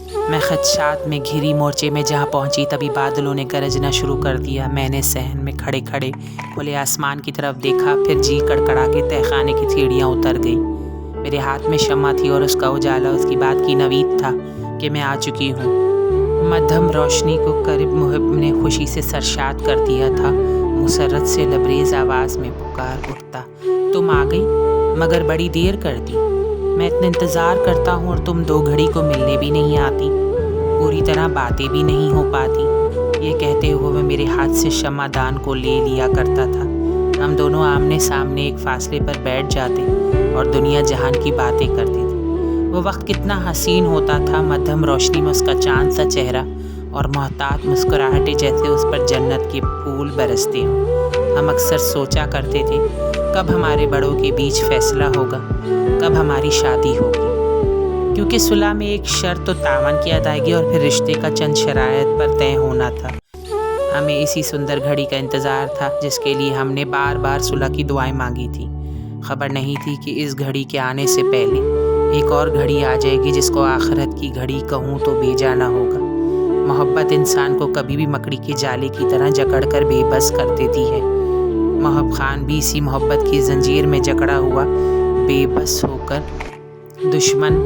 میں خدشات میں گھری مورچے میں جہاں پہنچی تبھی بادلوں نے گرجنا شروع کر دیا۔ میں نے صحن میں کھڑے کھڑے کھلے آسمان کی طرف دیکھا، پھر جی کڑکڑا کے تہخانے کی سیڑھیاں اتر گئی۔ میرے ہاتھ میں شمع تھی اور اس کا اجالا اس کی بات کی نوید تھا کہ میں آ چکی ہوں۔ مدھم روشنی کو قریب محب نے خوشی سے سرشاد کر دیا تھا۔ مسرت سے لبریز آواز میں پکار اٹھتا، تم آ گئی، مگر بڑی دیر کر دی۔ میں اتنا انتظار کرتا ہوں اور تم 2 گھڑی کو ملنے بھی نہیں آتی، پوری طرح باتیں بھی نہیں ہو پاتی۔ یہ کہتے ہوئے وہ میرے ہاتھ سے شمع دان کو لے لیا کرتا تھا۔ ہم دونوں آمنے سامنے ایک فاصلے پر بیٹھ جاتے اور دنیا جہان کی باتیں کرتے تھے۔ وہ وقت کتنا حسین ہوتا تھا، مدھم روشنی میں اس کا چاند سا چہرہ اور محتاط مسکراہٹیں جیسے اس پر جنت کے پھول برستے ہوں۔ ہم اکثر سوچا کرتے تھے کب ہمارے بڑوں کے بیچ فیصلہ ہوگا، کب ہماری شادی ہوگی، کیونکہ صلح میں ایک شرط و تعاون کی ادائیگی اور پھر رشتے کا چند شرائط پر طے ہونا تھا۔ ہمیں اسی سندر گھڑی کا انتظار تھا جس کے لیے ہم نے بار بار صلح کی دعائیں مانگی تھی۔ خبر نہیں تھی کہ اس گھڑی کے آنے سے پہلے ایک اور گھڑی آ جائے گی جس کو آخرت کی گھڑی کہوں تو بے جانا ہوگا۔ محبت انسان کو کبھی بھی مکڑی کے جالے کی طرح جکڑ کر بے بس کر دیتی ہے۔ محب خان بھی اسی محبت کی زنجیر میں جکڑا ہوا بے بس ہو کر دشمن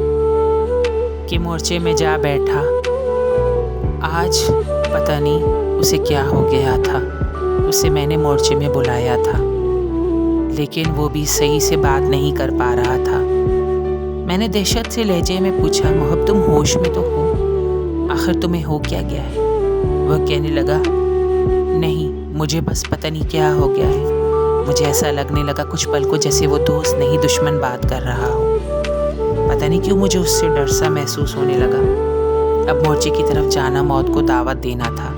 کے مورچے میں جا بیٹھا۔ آج پتہ نہیں اسے کیا ہو گیا تھا۔ اسے میں نے مورچے میں بلایا تھا لیکن وہ بھی صحیح سے بات نہیں کر پا رہا تھا۔ میں نے دہشت سے لہجے میں پوچھا، محب تم ہوش میں تو ہو؟ آخر تمہیں ہو کیا گیا ہے؟ وہ کہنے لگا، نہیں مجھے بس پتہ نہیں کیا ہو گیا ہے۔ مجھے ایسا لگنے لگا کچھ پل کو جیسے وہ دوست نہیں دشمن بات کر رہا ہو۔ پتہ نہیں کیوں مجھے اس سے ڈر سا محسوس ہونے لگا۔ اب مورچے کی طرف جانا موت کو دعوت دینا تھا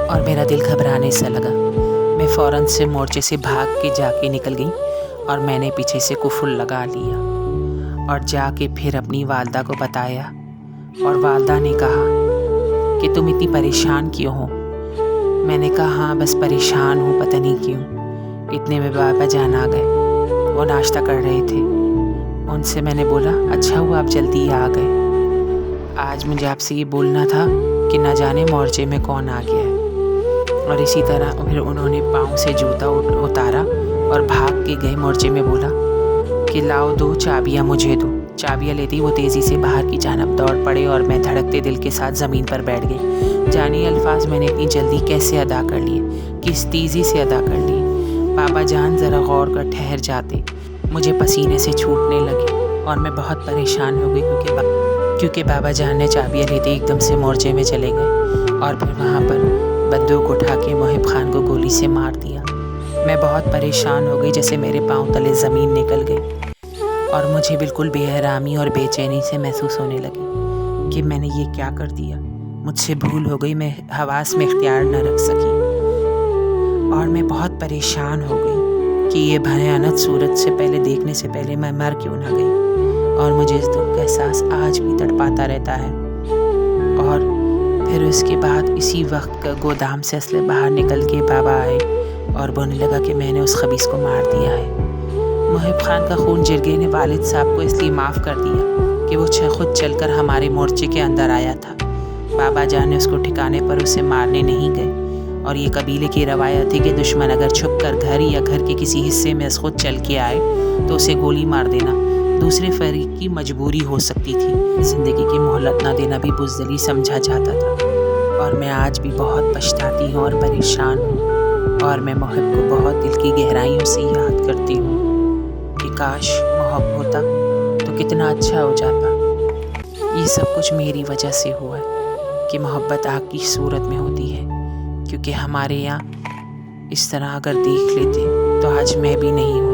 اور میرا دل گھبرانے سا لگا۔ میں فوراً سے مورچے سے بھاگ کے جا کے نکل گئی اور میں نے پیچھے سے قفل لگا لیا اور جا کے پھر اپنی والدہ کو بتایا، اور والدہ نے کہا کہ تم اتنی پریشان کیوں ہو؟ میں نے کہا ہاں بس پریشان ہوں، پتہ نہیں کیوں۔ اتنے میں بابا جان آ گئے، وہ ناشتہ کر رہے تھے۔ ان سے میں نے بولا، اچھا ہوا آپ جلدی آ گئے، آج مجھے آپ سے یہ بولنا تھا کہ نہ جانے مورچے میں کون آ گیا ہے۔ اور اسی طرح پھر انہوں نے پاؤں سے جوتا اتارا اور بھاگ کے گئے مورچے میں، بولا کہ لاؤ 2 چابیاں مجھے دو۔ چابیاں لیتی وہ تیزی سے باہر کی جانب دوڑ پڑے اور میں دھڑکتے دل کے ساتھ زمین پر بیٹھ گئی۔ جانی الفاظ میں نے اتنی جلدی کیسے ادا کر لیے، کس تیزی سے ادا کر لیے۔ بابا جان ذرا غور کر ٹھہر جاتے۔ مجھے پسینے سے چھوٹنے لگے اور میں بہت پریشان ہو گئی کیونکہ بابا جان نے چابیاں لیتے ایک دم سے مورچے میں چلے گئے اور پھر وہاں پر بندوق اٹھا کے محب خان کو گولی سے مار دیا۔ میں بہت پریشان ہو گئی، جیسے میرے پاؤں تلے زمین نکل گئی اور مجھے بالکل بے آرامی اور بے چینی سے محسوس ہونے لگی کہ میں نے یہ کیا کر دیا۔ مجھ سے بھول ہو گئی، میں حواس میں اختیار نہ رکھ سکی اور میں بہت پریشان ہو گئی کہ یہ بھیانک صورت سے پہلے دیکھنے سے پہلے میں مر کیوں نہ گئی، اور مجھے اس دکھ کا احساس آج بھی تڑپاتا رہتا ہے۔ اور پھر اس کے بعد اسی وقت گودام سے اسلحے باہر نکل کے بابا آئے اور بولنے لگا کہ میں نے اس خبیث کو مار دیا ہے۔ محب خان کا خون جرگے نے والد صاحب کو اس لیے معاف کر دیا کہ وہ خود چل کر ہمارے مورچے کے اندر آیا تھا۔ بابا جان نے اس کو ٹھکانے پر اسے مارنے نہیں گئے، اور یہ قبیلے کی روایت تھی کہ دشمن اگر چھپ کر گھر یا گھر کے کسی حصے میں خود چل کے آئے تو اسے گولی مار دینا دوسرے فریق کی مجبوری ہو سکتی تھی۔ زندگی کی مہلت نہ دینا بھی بزدلی سمجھا جاتا تھا، اور میں آج بھی بہت پچھتاتی ہوں اور پریشان ہوں، اور میں محب کو بہت دل کی گہرائیوں سے یاد کرتی ہوں کہ کاش محب ہوتا تو کتنا اچھا ہو جاتا۔ یہ سب کچھ میری وجہ سے ہوا ہے کہ محبت آگ کی صورت میں ہوتی ہے، کیونکہ ہمارے یہاں اس طرح اگر دیکھ لیتے تو آج میں بھی نہیں ہوں۔